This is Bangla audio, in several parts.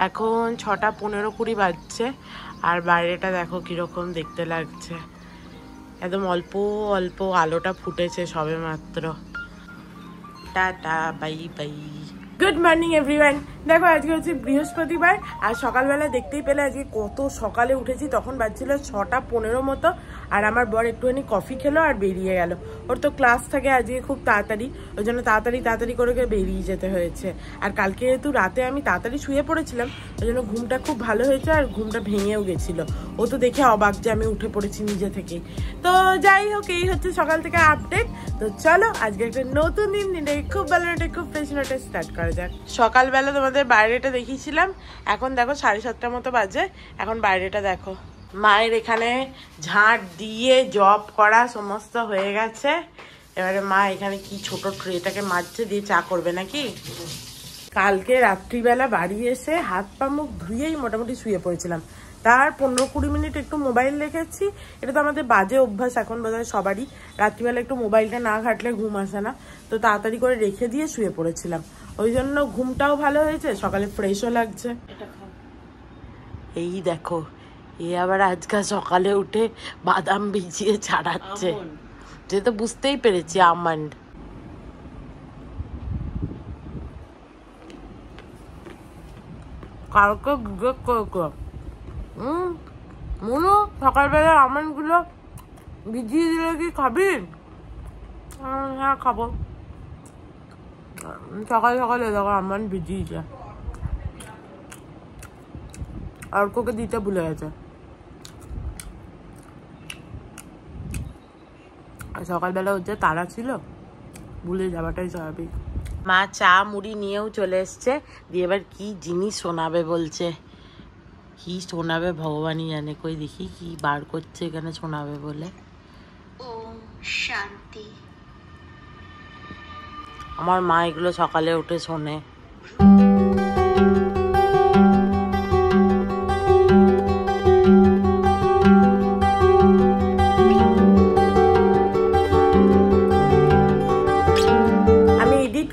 এখন 6টা 15-20 বাজছে আর বাইরেটা দেখো কিরকম দেখতে লাগছে। একদম অল্প অল্প আলোটা ফুটেছে সবে মাত্র। Tata bye bye. Good morning everyone. দেখো আজকে হচ্ছে বৃহস্পতিবার আর সকালবেলা দেখতেই পেলে আজকে কত সকালে উঠেছি। তখন বাজছিল 6টা 15 মতো আর আমার বর একটুখানি কফি খেলো আর বেরিয়ে গেল। ওর তো ক্লাস থাকে আজকে খুব তাড়াতাড়ি, ওই জন্য তাড়াতাড়ি করে বেরিয়ে যেতে হয়েছে। আর কালকে যেহেতু রাতে আমি তাড়াতাড়ি শুয়ে পড়েছিলাম ওই জন্য ঘুমটা খুব ভালো হয়েছে আর ঘুমটা ভেঙেও গেছিলো। ও তো দেখে অবাক যে আমি উঠে পড়েছি নিজে থেকে। তো যাই হোক, এই হচ্ছে সকাল থেকে আপডেট। তো চলো আজকে একটা নতুন দিন, খুব ভালো নোটে খুব ফ্রেশ নোটে স্টার্ট করা যাক। সকালবেলা তোমাদের বাইরেটা দেখিয়েছিলাম, এখন দেখো 7:30 মতো বাজে। এখন বাইরেটা দেখো, মায়ের এখানে ঝাঁট দিয়ে জব করা সমস্ত হয়ে গেছে। এবারে মা এখানে কি ছোট ট্রেটাকে মাজছে, দিয়ে চা করবে নাকি। কালকে রাত্রিবেলা বাড়ি এসে হাত পা মুখ ধুয়েই মোটামুটি শুয়ে পড়েছিলাম। তার 15-20 মিনিট একটু মোবাইল দেখেছি। এটা তো আমাদের বাজে অভ্যাস এখন বোধহয় সবারই, রাত্রিবেলা একটু মোবাইলটা না ঘাটলে ঘুম আসে না। তো তাড়াতাড়ি করে রেখে দিয়ে শুয়ে পড়েছিলাম, ওই জন্য ঘুমটাও ভালো হয়েছে, সকালে ফ্রেশও লাগছে। এই দেখো, এ আবার আজকাল সকালে উঠে বাদাম ভিজিয়ে ছাড়াচ্ছে, যে তো বুঝতেই পেরেছি আমন্ড। কালকে মনু সকালবেলা আমন্ড গুলো ভিজিয়ে দিলে কি খাবি? হ্যাঁ খাবো। সকালে সকালে দেখো আমন্ড ভিজিয়েছে, আর ওকে দিতে ভুলে গেছে। সকালবেলা হচ্ছে তাড়া ছিল, ভুলে যাওয়াটাই স্বাভাবিক। মা চা মুড়ি নিয়েও চলে এসছে, দিয়ে এবার কি জিনিস শোনাবে বলছে। কি শোনাবে ভগবানই জানে, কই দেখি কি বার করছে এখানে শোনাবে বলে। ওম শান্তি। আমার মা এগুলো সকালে উঠে শোনে।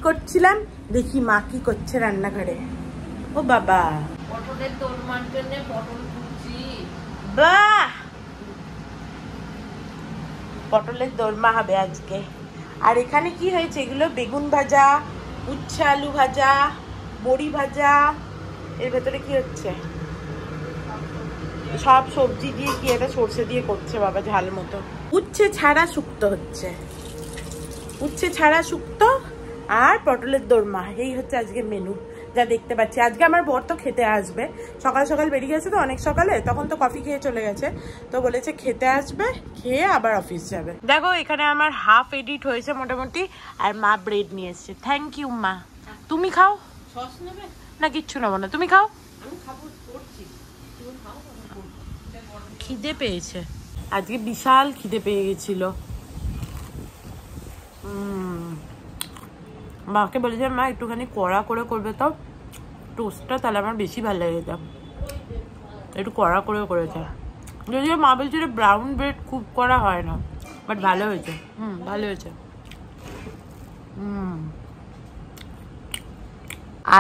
করছিলাম, দেখি মা কি করছে রান্নাঘরে। ও বাবা, পটলের দোরমার জন্য পটল কুচি। বাহ, পটলের দোরমা হবে আজকে। আর এখানে কি হয়েছে, এগুলো বেগুন ভাজা, উচ্ছে আলু ভাজা, বড়ি ভাজা। এর ভেতরে কি হচ্ছে, সব সবজি দিয়ে কি এটা সর্ষে দিয়ে করছে বাবা, ঝাল মতো। উচ্ছে ছাড়া শুক্তো হচ্ছে, উচ্ছে ছাড়া শুক্তো আর পটলের দোরমা, এই হচ্ছে আজকে মেনু যা দেখতে পাচ্ছি। আজকে আমার বর তো খেতে আসবে, সকাল সকাল বেরিয়ে গেছে তো অনেক সকালে, তখন তো কফি খেয়ে চলে গেছে, তো বলেছে খেতে আসবে, খেয়ে আবার অফিস যাবে। দেখো এখানে আমার হাফ এডিট হয়েছে মোটামুটি, আর মা ব্রেড নিয়ে এসছে। থ্যাংক ইউ মা। তুমি খাও? সস নেবে না, কিচ্ছু নেবো না, তুমি খাও। আমি খাবো, করছি। তুমি খাও। খিদে পেয়েছে আজকে, বিশাল খিদে পেয়ে গেছিল। মাকে বলেছে মা একটুখানি কড়া করে করবে তো টোস্টটা, তাহলে আমার বেশি ভালো লাগে, যেতাম একটু কড়া করে করেছে। যদিও মা বলছিল ব্রাউন ব্রেড খুব করা হয় না, বাট ভালো হয়েছে। ভালো হয়েছে।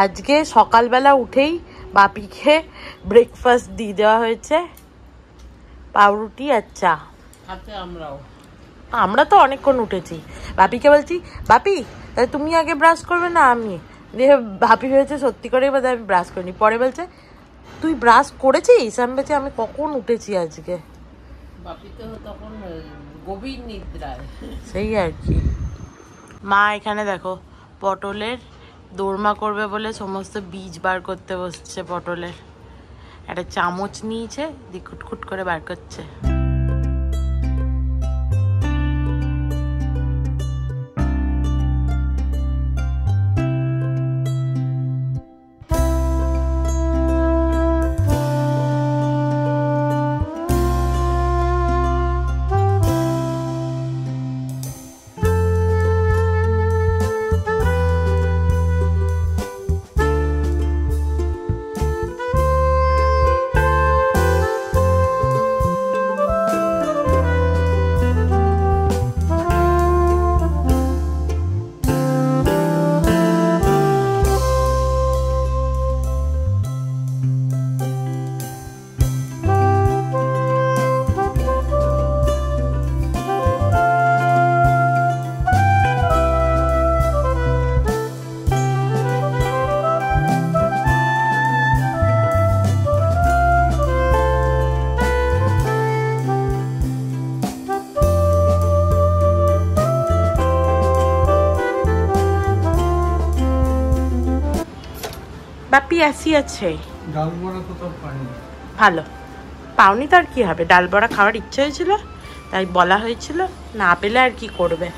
আজকে সকালবেলা উঠেই বাপিকে ব্রেকফাস্ট দিয়ে দেওয়া হয়েছে, পাউরুটি আর চা। আমরা তো অনেকক্ষণ উঠেছি। বাপিকে বলছি, বাপি তাহলে তুমি আগে ব্রাশ করবে না আমি? দিয়ে ভাবি হয়েছে সত্যি করে বোধ আমি ব্রাশ করিনি। পরে বলছে তুই ব্রাশ করেছিস? আমি বলছি আমি কখন উঠেছি আজকে। বাপি তো তখন গভীর নিদ্রায়। সেই আর কি। মা এখানে দেখো পটলের দোরমা করবে বলে সমস্ত বীজ বার করতে বসছে পটলের। একটা চামচ নিয়েছে, দিয়ে খুটখুট করে বার করছে। আন্টি আসিয়াছে। ডাল বড়া কোথাও পাইনি। ভালো, পাওনি তো আর কি হবে, ডাল বড়া খাওয়ার ইচ্ছা হয়েছিল তাই বলা হয়েছিল, না পেলে আর কি করবে।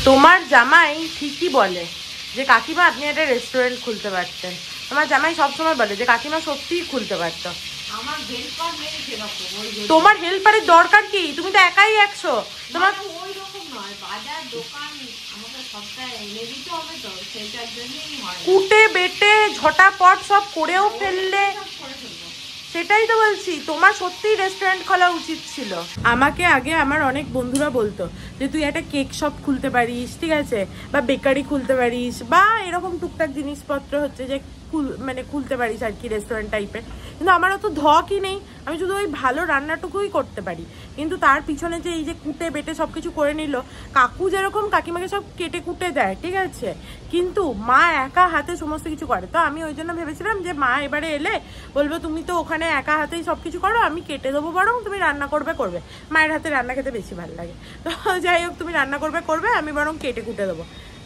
তোমার জামাই ঠিকই বলে যে কাকিমা আপনি একটা রেস্টুরেন্ট খুলতে পারতেন। তোমার জামাই সবসময় বলে যে কাকিমা সত্যিই খুলতে পারতো। আমার হেল্পার নেই সেরকম, ওই জন্য। তোমার হেল্পারের দরকার কি? তুমি তো একাই 100। তোমার ওই রকম নয়, বাজার দোকান আমাকে সবটাই এনে দিতে হবে, তো সেটার জন্যই হয়। কুটে বেটে ঝটাপট সব করেও ফেললে, করে ফেলবো। সেটাই তো বলছি, তোমার সত্যিই রেস্টুরেন্ট খোলা উচিত ছিল। আমাকে আগে আমার অনেক বন্ধুরা বলতো যে তুই একটা কেক শপ খুলতে পারিস, ঠিক আছে, বা বেকারি খুলতে পারিস, বা এরকম টুকটাক জিনিসপত্র হচ্ছে যে মানে খুলতে পারিস আর কি, রেস্টুরেন্ট টাইপের। কিন্তু আমার অত ধকই নেই, আমি শুধু ওই ভালো রান্নাটুকুই করতে পারি। কিন্তু তার পিছনে যে এই যে কুটে বেটে সব কিছু করে নিল, কাকু যেরকম কাকিমাকে সব কেটে কুটে দেয়, ঠিক আছে, কিন্তু মা একা হাতে সমস্ত কিছু করে। তো আমি ওই জন্য ভেবেছিলাম যে মা এবারে এলে বলবো তুমি তো ওখানে একা হাতেই সব কিছু করো, আমি কেটে দেবো, বরং তুমি রান্না করবে। মায়ের হাতে রান্না খেতে বেশি ভালো লাগে। তো যাই হোক, তুমি রান্না করবে, আমি বরং কেটে কুটে দেবো।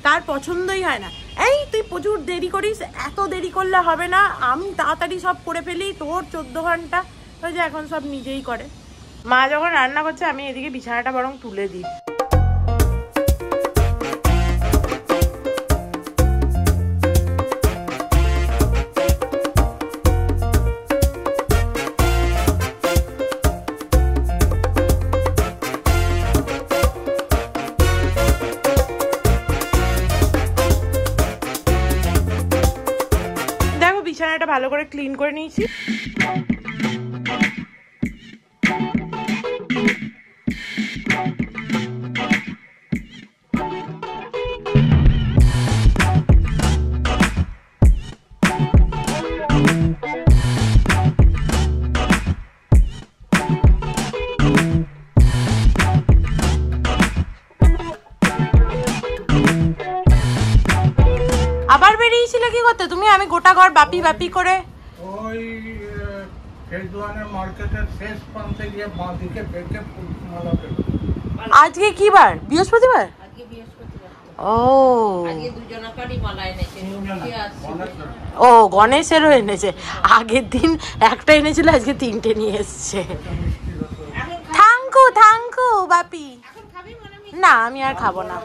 তার পছন্দই হয় না, এই তুই প্রচুর দেরি করিস, এত দেরি করলে হবে না, আমি তাড়াতাড়ি সব করে ফেলি, তোর 14 ঘন্টা। ওই যে এখন সব নিজেই করে। মা যখন রান্না করছে আমি এদিকে বিছানাটা বরং তুলে দিই। বিছানাটা ভালো করে ক্লিন করে নিয়েছি। আবার বেরিয়েছিলে কি করতে তুমি? আমি গোটা ঘর বাপি বাপি করে ওই ফেজওয়ানের মার্কেটের শেষ প্রান্তে গিয়ে বাঁদিকে বেঁকে ফুলমালা পেল। আজকে কি বার? বৃহস্পতিবার। আজকে বৃহস্পতিবার। ও আজকে দুজনাকারই মালা এনেছে। ও গণেশেরও এনেছে। আগের দিন একটা এনেছিল, আজকে 3টে নিয়ে এসছে। থ্যাংকু বাপি। না আমি আর খাবো না।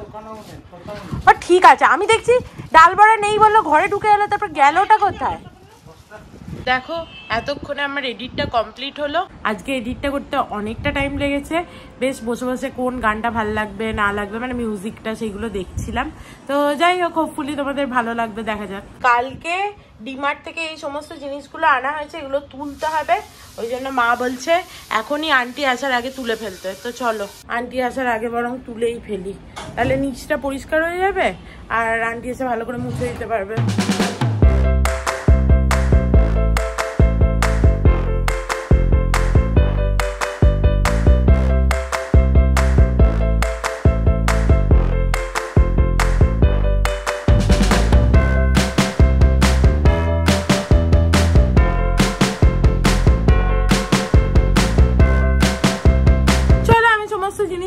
ও ঠিক আছে, আমি দেখছি ডাল বড়া নেই বললো, ঘরে ঢুকে এলো, তারপর গেলোটা কোথায়? দেখো এতক্ষণে আমার এডিটটা কমপ্লিট হলো। আজকে এডিটটা করতে অনেকটা টাইম লেগেছে। বেশ বসে বসে কোন গানটা ভালো লাগবে না লাগবে, মানে মিউজিকটা, সেগুলো দেখছিলাম। তো যাই হোক, হোপফুলি তোমাদের ভালো লাগবে, দেখা যাক। কালকে ডিমার্ট থেকে এই সমস্ত জিনিসগুলো আনা হয়েছে, এগুলো তুলতে হবে। ওই জন্য মা বলছে এখনই আন্টি আসার আগে তুলে ফেলতে। তো চলো আন্টি আসার আগে বরং তুলেই ফেলি, তাহলে নিচটা পরিষ্কার হয়ে যাবে আর আন্টি এসে ভালো করে মুছে দিতে পারবে।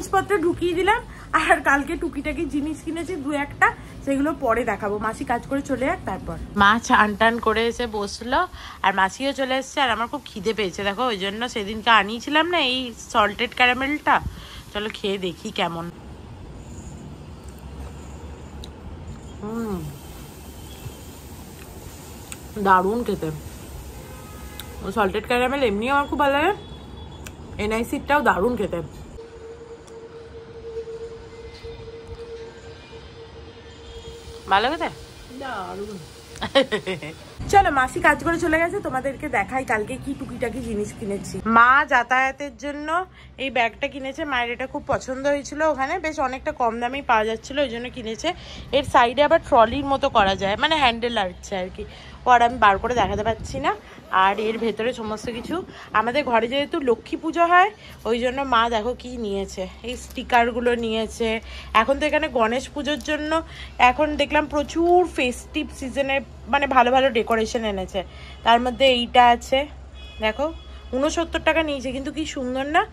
জিনিসপত্র ঢুকিয়ে দিলাম। আর কালকে টুকিটাকি জিনিস কিনেছি 2-1টা, সেগুলো পরে দেখাবো। মাসি কাজ করে চলে যাক তারপর। মা চান টান করে এসে বসলো আর মাসিও চলে এসছে। আর আমার খুব খিদে পেয়েছে দেখো, ওই জন্য সেদিনকে আনিয়েছিলাম না এই সল্টেড ক্যারামেলটা। চলো খেয়ে দেখি কেমন। দারুণ খেতে। সল্টেড ক্যারামেল এমনি আমার খুব ভালো লাগে, এনআইসিটাও দারুণ খেতে। ভালো খেতে দারুণ। চলো মাসি কাজ করে চলে গেছে, তোমাদেরকে দেখাই কালকে কি টুকিটাকি জিনিস কিনেছি। মা যাতায়াতের জন্য এই ব্যাগটা কিনেছে। মায়ের এটা খুব পছন্দ হয়েছিল, ওখানে বেশ অনেকটা কম দামেই পাওয়া যাচ্ছিল, ওই জন্য কিনেছে। এর সাইডে আবার ট্রলির মতো করা যায়, মানে হ্যান্ডেল আছে আর কি। আর আমি বার করে দেখাতে পারছি না। আর এর ভেতরে সমস্ত কিছু, আমাদের ঘরে যেহেতু লক্ষ্মী পুজো হয় ওই জন্য মা দেখো কি নিয়েছে, এই স্টিকারগুলো নিয়েছে। এখন তো এখানে গণেশ পুজোর জন্য এখন দেখলাম প্রচুর ফেস্টিভ সিজনের মানে ভালো ভালো ডেকোরেশন এনেছে। তার মধ্যে এইটা আছে দেখো, 69 টাকা নিয়েছে, কিন্তু কি সুন্দর না।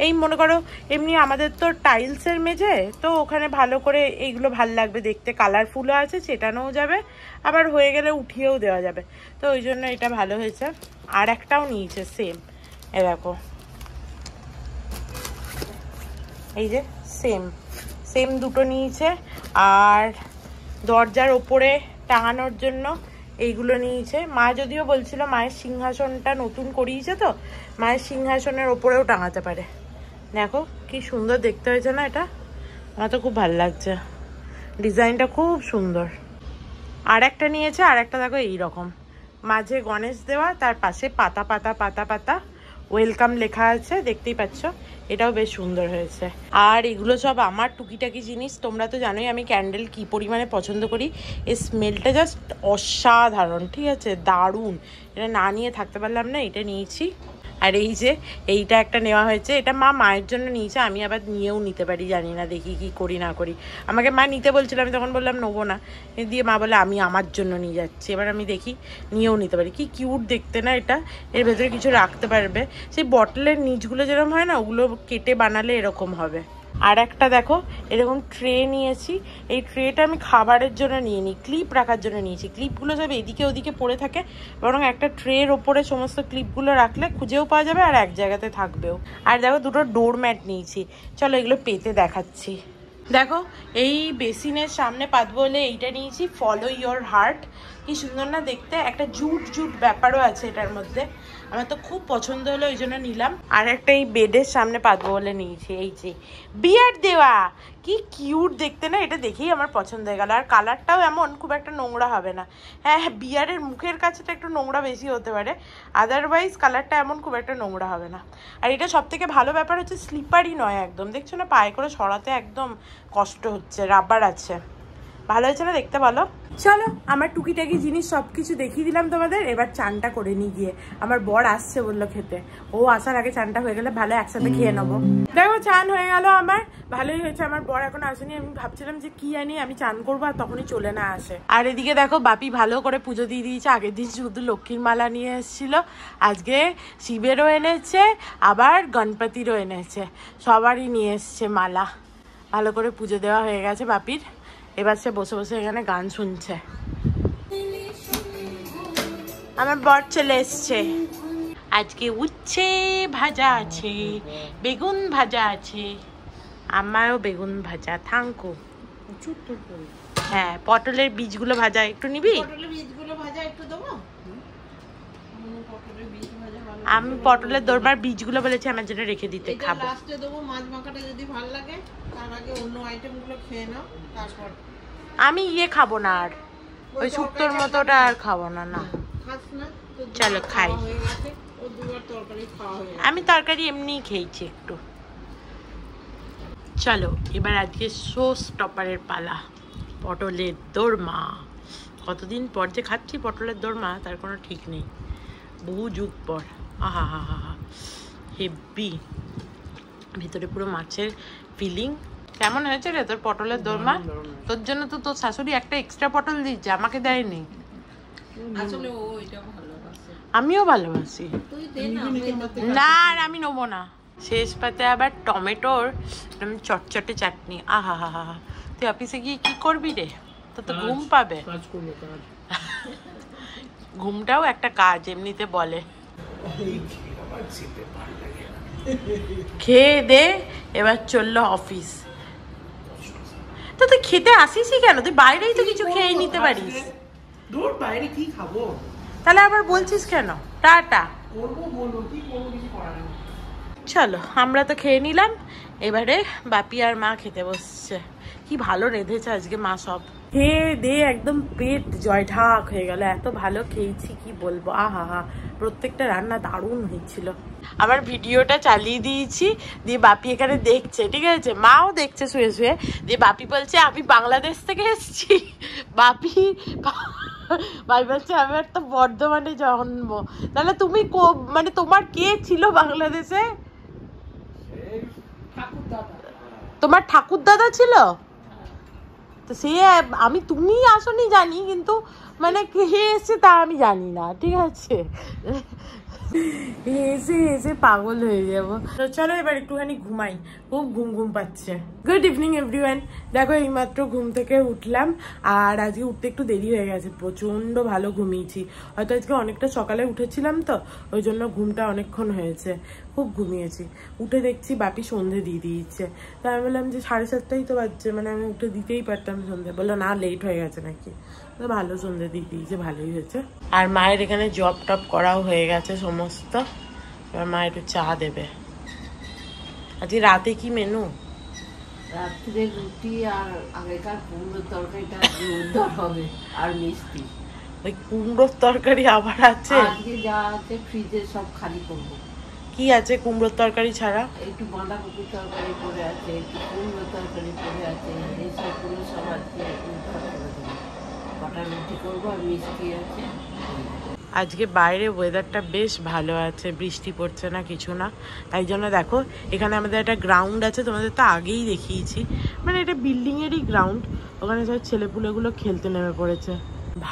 এই মনে করো এমনি আমাদের তো টাইলসের মেঝে, তো ওখানে ভালো করে এইগুলো ভাল লাগবে দেখতে, কালারফুলও আছে, চেটানোও যাবে, আবার হয়ে গেলে উঠিয়েও দেওয়া যাবে। তো ওই জন্য এটা ভালো হয়েছে। আর একটাও নিয়েছে সেম, এ দেখো এই যে সেম দুটো নিয়েছে। আর দরজার ওপরে টাঙানোর জন্য এইগুলো নিয়েছে। মা যদিও বলছিল মায়ের সিংহাসনটা নতুন করিয়েছে, তো মায়ের সিংহাসনের ওপরেও টাঙাতে পারে। দেখো কি সুন্দর দেখতে হয়েছে না, এটা আমার তো খুব ভালো লাগছে, ডিজাইনটা খুব সুন্দর। আর একটা নিয়েছে, আর একটা দেখো এইরকম মাঝে গণেশ দেওয়া, তার পাশে পাতা পাতা পাতা পাতা ওয়েলকাম লেখা আছে, দেখতেই পাচ্ছ। এটাও বেশ সুন্দর হয়েছে। আর এগুলো সব আমার টুকিটাকি জিনিস। তোমরা তো জানোই আমি ক্যান্ডেল কি পরিমাণে পছন্দ করি। এই স্মেলটা জাস্ট অসাধারণ, ঠিক আছে, দারুণ। এটা না নিয়ে থাকতে পারলাম না, এটা নিয়েছি। আর এই যে এইটা একটা নেওয়া হয়েছে, এটা মা মায়ের জন্য নিয়েছে, আমি আবার নিয়েও নিতে পারি, জানি না, দেখি কি করি না করি। আমাকে মা নিতে বলছিল, আমি তখন বললাম নেবো না, দিয়ে মা বলে আমি আমার জন্য নিয়ে যাচ্ছি। এবার আমি দেখি নিয়েও নিতে পারি। কি কিউট দেখতে না এটা, এর ভেতরে কিছু রাখতে পারবে। সেই বটলের নিচগুলো যেরকম হয় না, ওগুলো কেটে বানালে এরকম হবে। আর একটা দেখো এরকম ট্রে নিয়েছি। এই ট্রেটা আমি খাবারের জন্য নিয়ে নিই, ক্লিপ রাখার জন্য নিয়েছি। ক্লিপগুলো সব এদিকে ওদিকে পড়ে থাকে, বরং একটা ট্রের ওপরে সমস্ত ক্লিপগুলো রাখলে খুঁজেও পাওয়া যাবে আর এক জায়গাতে থাকবেও। আর দেখো দুটো ডোরম্যাট নিয়েছি, চলো এগুলো পেতে দেখাচ্ছি। দেখো এই বেসিনের সামনে পাতবো বলে এইটা নিয়েছি, ফলো ইয়োর হার্ট। কি সুন্দর না দেখতে, একটা জুট জুট ব্যাপারও আছে এটার মধ্যে, আমার তো খুব পছন্দ হলো ওই জন্য নিলাম। আর একটা এই বেডের সামনে পাতবো বলে নিয়েছি, এই যে বিয়ার দেওয়া, কি কিউট দেখতে না, এটা দেখেই আমার পছন্দ হয়ে গেল। আর কালারটাও এমন খুব একটা নোংরা হবে না। হ্যাঁ বিয়ারের মুখের কাছেটা একটু নোংরা বেশি হতে পারে, আদারওয়াইজ কালারটা এমন খুব একটা নোংরা হবে না। আর এটা সব থেকে ভালো ব্যাপার হচ্ছে স্লিপারই নয় একদম, দেখছো না, পায়ে করে সরাতে একদম কষ্ট হচ্ছে, রাবার আছে। ভালো হয়েছে না দেখতে বলো? চলো আমার টুকিটাকি জিনিস সবকিছু দেখিয়ে দিলাম তোমাদের, এবার চানটা করে নিয়ে গিয়ে। আমার বর আসছে বললো খেতে, ও আসার আগে চানটা হয়ে গেলে ভালো একসাথে খেয়ে নেবো। দেখো চান হয়ে গেল আমার, ভালোই হয়েছে। আমার বর এখন আসেনি, আমি ভাবছিলাম যে কি আনি আমি চান করবো, আর তখনই চলে না আসে। আর এদিকে দেখো বাপি ভালো করে পুজো দিয়ে দিয়েছে। আগের দিন শুধু লক্ষ্মীর মালা নিয়ে এসেছিল, আজকে শিবেরও এনেছে, আবার গণপতিরও এনেছে, সবারই নিয়ে এসছে মালা। ভালো করে পুজো দেওয়া হয়ে গেছে বাপির, এবার সে বসে বসে এখানে গান শুনছে। আমার বর চলে এসছে, আজকে উচ্ছে ভাজা আছে, বেগুন ভাজা আছে, আমারও বেগুন ভাজা থাঙ্কু। হ্যাঁ পটলের বীজগুলো ভাজা, একটু নিবি? আমি পটলের দোরমার বীজগুলো বলেছি আমার জন্য রেখে দিতে, খাবো। লাস্টে দেবো মাছ মাখাটা যদি ভালো লাগে, তার আগে অন্য আইটেমগুলো খেয়ে নাও, তারপর আমি ইয়ে খাবো না, আর ওই শুক্তোর মতোটা আর খাবো না। না খাস না, চলো খাই। হয়ে গেছে, ও দুবার তরকারি খাওয়া হয়ে গেছে। আমি তরকারি এমনিই খেয়েছি একটু। চলো এবার আজকে শো স্টপারের পালা, পটলের দোরমা। কতদিন পর যে খাচ্ছি পটলের দোরমা, তার কোনো ঠিক নেই, বহু যুগ পর। আহা হা হা হা, হেভি, ভিতরে পুরো মাছের ফিলিং। কেমন হয়েছে রে তোর পটলের দোরমা? তোর জন্য তো তোর শাশুড়ি একটা এক্সট্রা পটল দিচ্ছে, আমাকে দেয়নি। আসলে ও এটা ভালোবাসে, আমিও ভালোবাসি। তুই দে না, না আর আমি নেবো না, শেষ পাতে আবার টমেটোর চটচটে চাটনি। আহা হা হা। তুই অফিসে গিয়ে কি করবি রে? তো তো ঘুম পাবে। কাজ করবো, কাজ। ঘুমটাও একটা কাজ এমনিতে বলে। খেয়ে দে এবার চললো অফিস। তো তুই খেতে আসিসই কেন? তুই বাইরেই তো কিছু খেয়ে নিতে পারিস। দূর বাইরে কি খাবো? তাহলে আবার বলছিস কেন টাটা? করবো বলবো, কি করবো, কিছু করার নেই। চলো আমরা তো খেয়ে নিলাম, এবারে বাপি আর মা খেতে বসছে। কি ভালো রেঁধেছে আজকে মা সব। খেয়ে দে একদম পেট জয়ঢাক হয়ে গেল, এত ভালো খেয়েছি কি বলবো। আহা হা, প্রত্যেকটা রান্না দারুণ হয়েছিল। আবার ভিডিওটা চালিয়ে দিয়েছি, দিয়ে বাপি এখানে দেখছে, ঠিক আছে, মাও দেখছে শুয়ে শুয়ে। দিয়ে বাপি বলছে আমি বাংলাদেশ থেকে এসেছি। বাপি বলছে আমি একটা বর্ধমানে জন্ম। তাহলে তুমি মানে তোমার কে ছিল বাংলাদেশে? তোমার ঠাকুর দাদা ছিল তো। সে আমি তুমি আসনি জানি, কিন্তু মানে কে এসে তা আমি জানি না, ঠিক আছে। এসে এসে পাগল হয়ে যাবো। তো চলো এবার একটুখানি ঘুমাই, খুব ঘুম ঘুম পাচ্ছে। Good evening everyone. দেখো এইমাত্র ঘুম থেকে উঠলাম, আর আজকে উঠতে একটু দেরি হয়ে গেছে, প্রচন্ড ভালো ঘুমিয়েছি। হয়তো আজকে অনেকটা সকালে উঠেছিলাম তো, ওই জন্য ঘুমটা অনেকক্ষণ হয়েছে, খুব ঘুমিয়েছি। উঠে দেখছি বাপি সন্ধে দিয়ে দিয়েছে। তো আমি বললাম যে 7:30 তো বাজছে, মানে আমি উঠে দিতেই পারতাম সন্ধে। বললো না, লেট হয়ে গেছে নাকি। তো ভালো সন্ধে দিয়ে দিয়েছে, ভালোই হয়েছে। আর মায়ের এখানে জব টপ করাও হয়ে গেছে সমস্ত। এবার মা একটু চা দেবে। আজকে রাতে কি মেনু? রাত্রে রুটি আর আগেকার কুমড়োর তরকারিটা উদ্ধার হবে, আর মিষ্টি। ওই কুমড়োর তরকারি আবার আছে? আজকে যা আছে ফ্রিজে সব খালি করবো। কি আছে কুমড়োর তরকারি ছাড়া? একটু বাঁধাকপির তরকারি পড়ে আছে, একটু কুমড়োর তরকারি পড়ে আছে, এই সবগুলো সব আজকে উদ্ধার করে দেবো। কটা রুটি করবো আর মিষ্টি আছে। আজকে বাইরে ওয়েদারটা বেশ ভালো আছে, বৃষ্টি পড়ছে না, কিছু না। তাই জন্য দেখো এখানে আমাদের একটা গ্রাউন্ড আছে, তোমাদের তো আগেই দেখিয়েছি, মানে এটা বিল্ডিংয়েরই গ্রাউন্ড। ওখানে সব ছেলেপুলেগুলো খেলতে নেমে পড়েছে।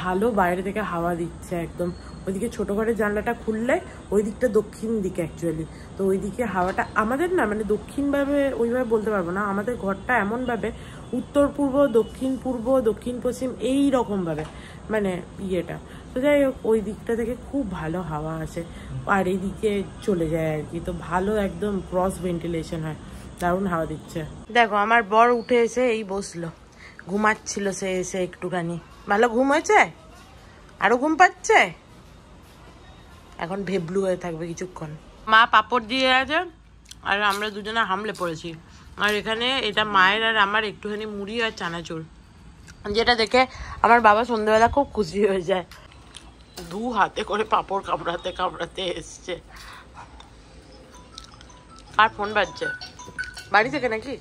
ভালো বাইরে থেকে হাওয়া দিচ্ছে একদম। ওইদিকে ছোটো ঘরের জানলাটা খুললে ওই দিকটা দক্ষিণ দিকে অ্যাকচুয়ালি, তো ওইদিকে হাওয়াটা আমাদের না, মানে দক্ষিণভাবে ওইভাবে বলতে পারবো না, আমাদের ঘরটা এমনভাবে উত্তর পূর্ব, দক্ষিণ পূর্ব, দক্ষিণ পশ্চিম এই রকমভাবে মানে ইয়েটা। তো যাই হোক, ওই দিকটা থেকে খুব ভালো হাওয়া আসে, আর এইদিকে চলে যায় আর কি। তো ভালো একদম ক্রস ভেন্টিলেশন হয়, দারুণ হাওয়া দিচ্ছে। দেখো আমার বর উঠে এসে এই বসলো, ঘুমাচ্ছিল সে এসে একটুখানি। ভালো ঘুম হয়েছে? আরো ঘুম পাচ্ছে? এখন ভেবলু হয়ে থাকবে কিছুক্ষণ। মা পাপড় দিয়ে আছে আর আমরা দুজনে হামলে পড়েছি। আর এখানে এটা মায়ের আর আমার একটুখানি মুড়ি আর চানাচুর, যেটা দেখে আমার বাবা সন্ধ্যেবেলা খুব খুশি হয়ে যায়। 2 হাতে করে পাপড় কামড়াতে কামড়াতে এসছে। আর ফোন বাজছে, বাড়ি থেকে নাকি?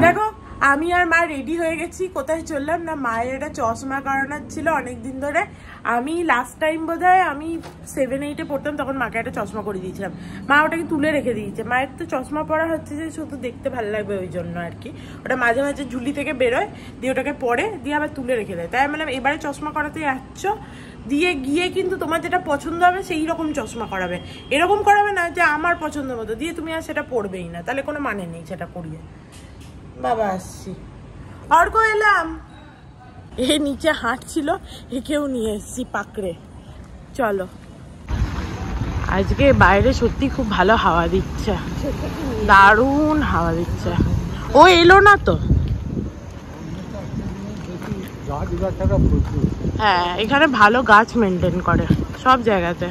দেখো আমি আর মা রেডি হয়ে গেছি। কোথায় চললাম না, মায়ের একটা চশমা করানোর ছিল অনেকদিন ধরে। আমি লাস্ট টাইম বোধহয় আমি 7-8-এ পড়তাম, তখন মাকে একটা চশমা করে দিয়েছিলাম। মা ওটাকে তুলে রেখে দিয়েছে। মায়ের তো চশমা পরা হচ্ছে যে শুধু দেখতে ভালো লাগবে ওই জন্য আর কি। ওটা মাঝে মাঝে ঝুলি থেকে বেরোয়, দিয়ে ওটাকে পরে দিয়ে আবার তুলে রেখে দেয়। তাই আমি বললাম এবারে চশমা করাতে যাচ্ছ, দিয়ে গিয়ে কিন্তু তোমার যেটা পছন্দ হবে সেই রকম চশমা করাবে, এরকম করাবে না যে আমার পছন্দ মতো, দিয়ে তুমি আর সেটা পড়বেই না, তাহলে কোনো মানে নেই সেটা করিয়ে। বাবা আসছি, অর্ক এলাম। এ নিচে হাঁটছিল, একেও নিয়ে এসছি পাকড়ে। চলো, আজকে বাইরে সত্যি খুব ভালো হাওয়া দিচ্ছে, দারুণ হাওয়া দিচ্ছে। ও এলো না তো? হ্যাঁ, এখানে ভালো গাছ মেনটেন করে সব জায়গাতে,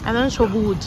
একদম সবুজ।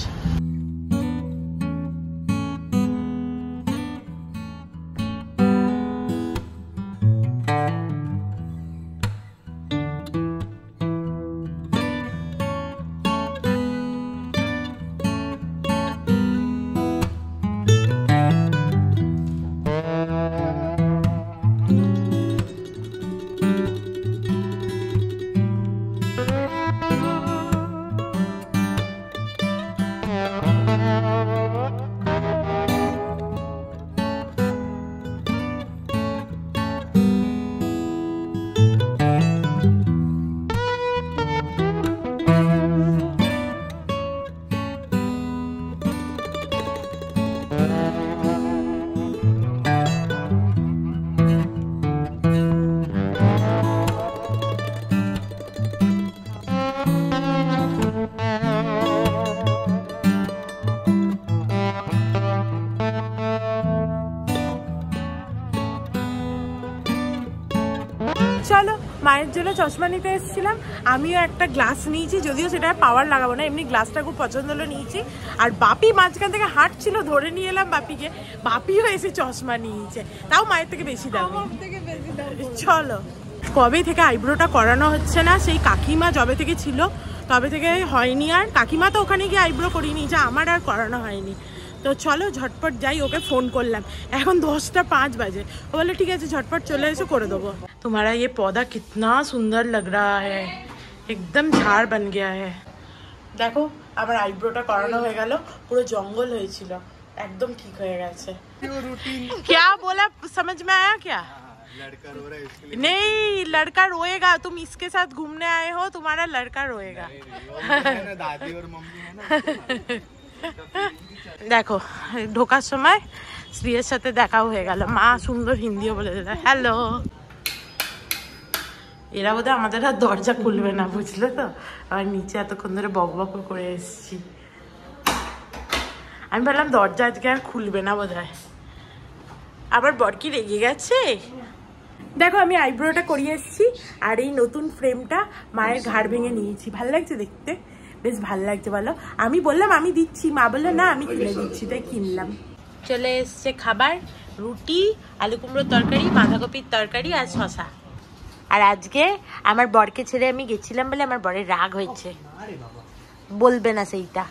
চলো মায়ের জন্য চশমা নিতে এসেছিলাম, আমিও একটা গ্লাস নিয়েছি, যদিও সেটা পাওয়ার লাগাবো না, এমনি গ্লাসটা খুব পছন্দ হলো নিয়েছি। আর বাপি মাঝখান থেকে হাঁটছিল, ধরে নিয়ে এলাম বাপিকে, বাপিও এসে চশমা নিয়েছে, তাও মায়ের থেকে বেশি দাম। চলো, কবে থেকে আইব্রোটা করানো হচ্ছে না, সেই কাকিমা যবে থেকে ছিল তবে থেকে হয়নি, আর কাকিমা তো ওখানে গিয়ে আইব্রো করিয়ে নিয়েছে, আমার আর করানো হয়নি। তো চলো ঝটপট যাই, ওকে ফোন করলাম, এখন 10:05 বাজে, ও বলে ঠিক আছে ঝটপট চলে এসে করে দেবো। तुम्हारा ये पौधा कितना सुंदर लग रहा है, एकदम झाड़ बन गया है। দেখো আমার আইব্রোটা করানো হয়ে গেল, পুরো জঙ্গল হয়েছিল, একদম ঠিক হয়ে গেছে। क्या बोला, समझ में आया क्या? लड़का रो रहा है इसके लिए। नहीं, लड़का रोएगा, तुम इसके साथ घूमने आए हो, तुम्हारा लड़का रोएगा। दादी और मम्मी है ना। দেখো ঢোকার সময় শ্রীয়ের সাথে দেখাও হয়ে গেল, মা সুন্দর হিন্দিও বলে দিল হ্যালো। এরা বোধহয় আমাদের আর দরজা খুলবে না, বুঝলে তো, আর নিচে এতক্ষণ ধরে বকবক করে এসেছি, আমি ভাবলাম দরজা আজকে আর খুলবে না বোধহয়। আবার বরকি রেগে গেছে। দেখো আমি আইব্রোটা করিয়ে এসেছি, আর এই নতুন ফ্রেমটা মায়ের ঘাড় ভেঙে নিয়েছি, ভাল লাগছে দেখতে, বেশ ভাল লাগছে বলো। আমি বললাম আমি দিচ্ছি, মা বললো না আমি কিনে দিচ্ছি, তাই কিনলাম। চলে এসছে খাবার, রুটি, আলু কুমড়োর তরকারি, বাঁধাকপির তরকারি আর শশা। আর আজকে আমার বরকে ছেড়ে আমি গেছিলাম বলে আমার বরের রাগ হয়েছে, বলবে না সেইটা।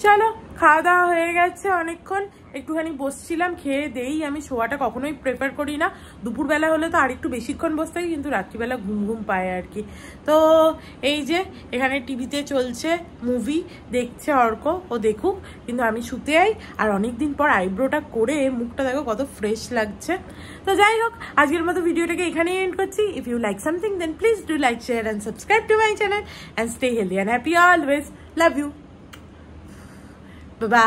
চলো খাওয়া দাওয়া হয়ে গেছে অনেকক্ষণ, একটুখানি বসছিলাম, খেয়ে দেই। আমি শোয়াটা কখনোই প্রেফার করি না, দুপুরবেলা হলে তো আর একটু বেশিক্ষণ বসতে হয়, কিন্তু রাত্রিবেলা ঘুম ঘুম পায় আর কি। তো এই যে এখানে টিভিতে চলছে মুভি, দেখছে অর্ক, ও দেখুক, কিন্তু আমি শুতে যাই। আর অনেকদিন পর আইব্রোটা করে মুখটা দেখো কত ফ্রেশ লাগছে। তো যাই হোক, আজকের মতো ভিডিওটাকে এখানেই এন্ড করছি। If you like something then please do like, share and subscribe to my channel and stay healthy and happy always. Love you, bye bye।